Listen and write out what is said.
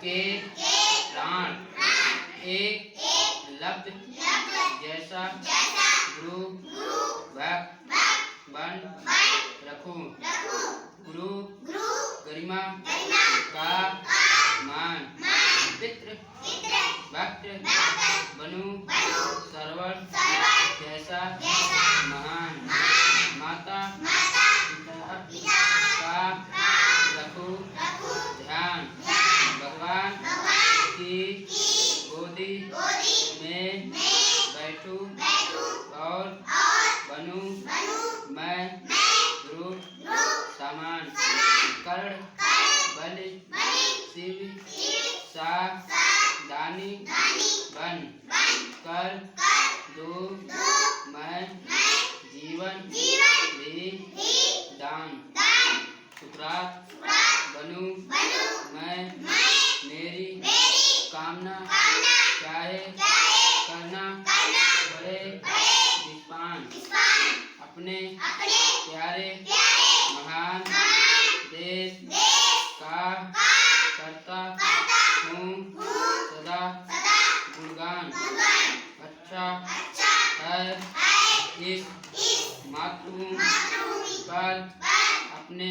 के प्राण एक लब्ध जैसा गुरु भक्त बन रखूं। गुरु गरिमा का मान पितृ भक्त बनूं। सरवर जैसा महान माता पिता का रखूं ध्यान। भगवान की गोदी में बैठूं और बनूं मैं गुरु समान। कर्ण बलि शिव सा दानी बन कर दूं मैं जीवन भी दान। सुकरात बनूं मैं मेरी कामना चाहे करना पड़े निष्पान। अपने प्यारे महान देश का करता हूँ सदा गुणगान। अच्छा है इस मातृभूमि पर अपने